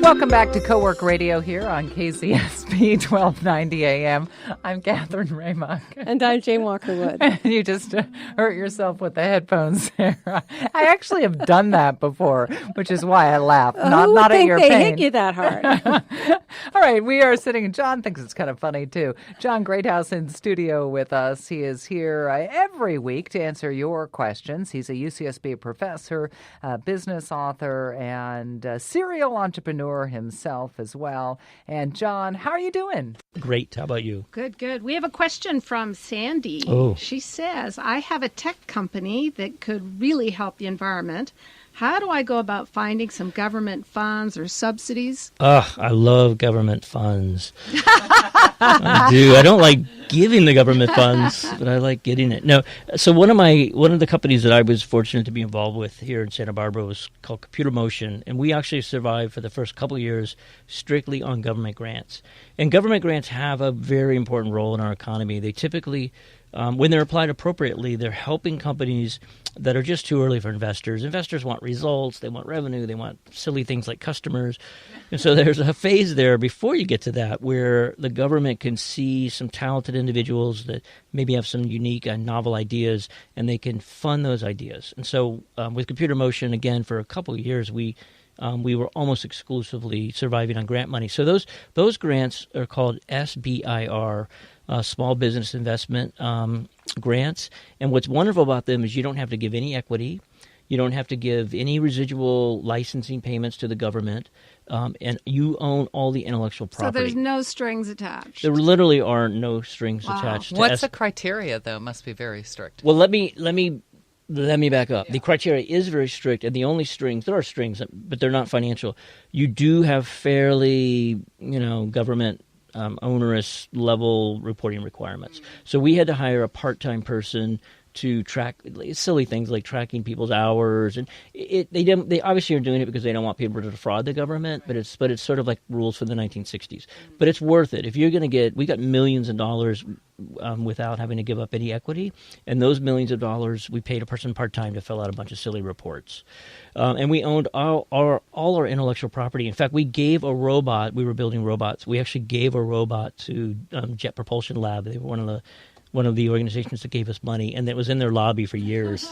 Welcome back to Cowork Radio here on KCSP 1290 AM. I'm Catherine Raymock. And I'm Jane Walker-Wood. And you just hurt yourself with the headphones there. I actually have done that before, which is why I laugh. Not at your pain. They hit you that hard. All right, we are sitting. John thinks it's kind of funny, too. John Greathouse in studio with us. He is here every week to answer your questions. He's a UCSB professor, business author, and serial entrepreneur himself as well. And John, how are you doing? Great. How about you? Good. We have a question from Sandy. Oh. She says, I have a tech company that could really help the environment. How do I go about finding some government funds or subsidies? I love government funds. I do. I don't like giving the government funds, but I like getting it. No. So one of the companies that I was fortunate to be involved with here in Santa Barbara was called Computer Motion, and we actually survived for the first couple of years strictly on government grants. And government grants have a very important role in our economy. They typically, when they're applied appropriately, they're helping companies that are just too early for investors. Investors want results, they want revenue, they want silly things like customers. And so there's a phase there before you get to that where the government can see some talented individuals that maybe have some unique and novel ideas, and they can fund those ideas. And so with Computer Motion, again, for a couple of years, we were almost exclusively surviving on grant money. So those grants are called SBIR, Small Business Investment grants. And what's wonderful about them is you don't have to give any equity. You don't have to give any residual licensing payments to the government. And you own all the intellectual property. So there's no strings attached. There literally are no strings attached. What's the criteria, though? It must be very strict. Well, let me back up. Yeah. The criteria is very strict, and the only strings, there are strings, but they're not financial. You do have fairly, government onerous level reporting requirements. So we had to hire a part-time person to track silly things like tracking people's hours, and they obviously are doing it because they don't want people to defraud the government. But it's sort of like rules from the 1960s. But it's worth it if you're going to we got millions of dollars without having to give up any equity, and those millions of dollars we paid a person part time to fill out a bunch of silly reports, and we owned all our intellectual property. In fact, we gave a robot. We were building robots. We actually gave a robot to Jet Propulsion Lab. They were one of the organizations that gave us money, and it was in their lobby for years.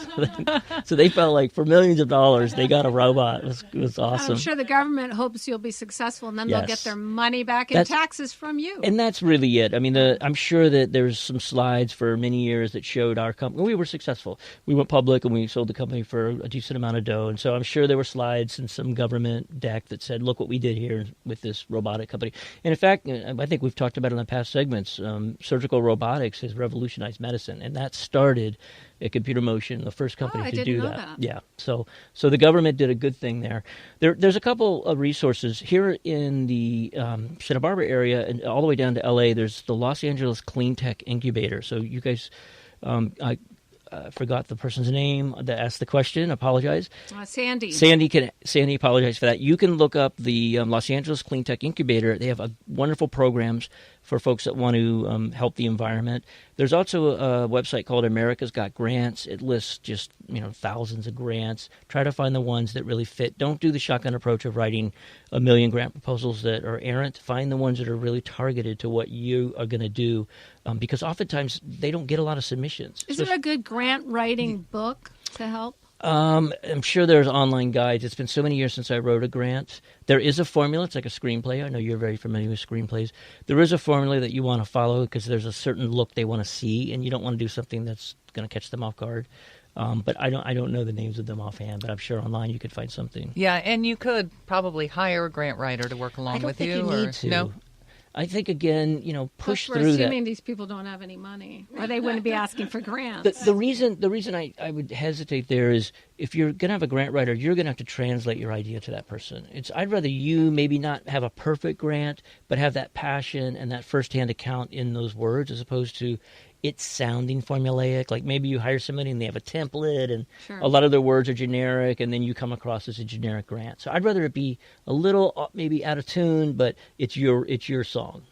So they felt like for millions of dollars, they got a robot. It was awesome. I'm sure the government hopes you'll be successful, and then they'll get their money back in taxes from you. And that's really it. I mean, I'm sure that there's some slides for many years that showed our company. We were successful. We went public, and we sold the company for a decent amount of dough. And so I'm sure there were slides in some government deck that said, look what we did here with this robotic company. And in fact, I think we've talked about it in the past segments, surgical robotics has revolutionized medicine, and that started at Computer Motion, the first company to do that. Yeah, so the government did a good thing there. There's a couple of resources here in the Santa Barbara area, and all the way down to LA. There's the Los Angeles Clean Tech Incubator. So you guys, I forgot the person's name that asked the question. Apologize. Sandy. Sandy, apologize for that. You can look up the Los Angeles Clean Tech Incubator. They have wonderful programs for folks that want to help the environment. There's also a website called America's Got Grants. It lists just thousands of grants. Try to find the ones that really fit. Don't do the shotgun approach of writing a million grant proposals that are errant. Find the ones that are really targeted to what you are going to do, because oftentimes they don't get a lot of submissions. Is there a good grant writing book to help? I'm sure there's online guides. It's been so many years since I wrote a grant. There is a formula. It's like a screenplay. I know you're very familiar with screenplays. There is a formula that you want to follow because there's a certain look they want to see, and you don't want to do something that's going to catch them off guard. But I don't know the names of them offhand, but I'm sure online you could find something. Yeah, and you could probably hire a grant writer to work along with you. I don't think you need to. No? I think, again, push through that. We're assuming these people don't have any money, or they wouldn't be asking for grants. The reason I would hesitate there is if you're going to have a grant writer, you're going to have to translate your idea to that person. I'd rather you maybe not have a perfect grant, but have that passion and that firsthand account in those words as opposed to it's sounding formulaic. Like maybe you hire somebody and they have a template and a lot of their words are generic, and then you come across as a generic grant. So I'd rather it be a little maybe out of tune, but it's your song.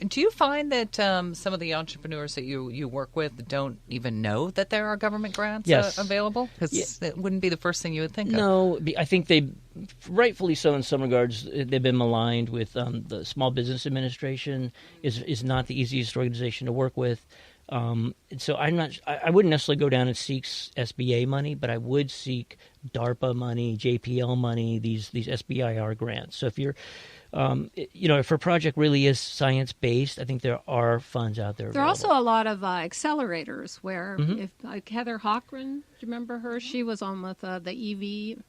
Do you find that some of the entrepreneurs that you work with don't even know that there are government grants Yes. available? Because it wouldn't be the first thing you would think of. No, I think they, rightfully so in some regards, they've been maligned with the Small Business Administration is not the easiest organization to work with. So I wouldn't necessarily go down and seek SBA money, but I would seek DARPA money, JPL money, these SBIR grants. So if you're if a project really is science-based, I think there are funds out there There are available. also a lot of accelerators where, if Heather Hochran, do you remember her? She was on with the EV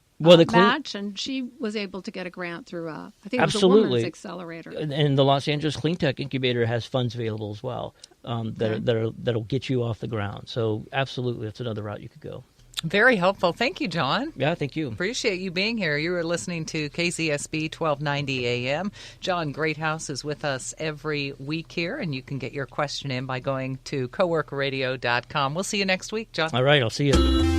match, and she was able to get a grant through, I think it was a women's accelerator. And the Los Angeles Clean Tech Incubator has funds available as well that'll get you off the ground. So absolutely, that's another route you could go. Very helpful. Thank you, John. Yeah, thank you. Appreciate you being here. You were listening to KZSB 1290 AM. John Greathouse is with us every week here, and you can get your question in by going to coworkerradio.com. We'll see you next week, John. All right, I'll see you.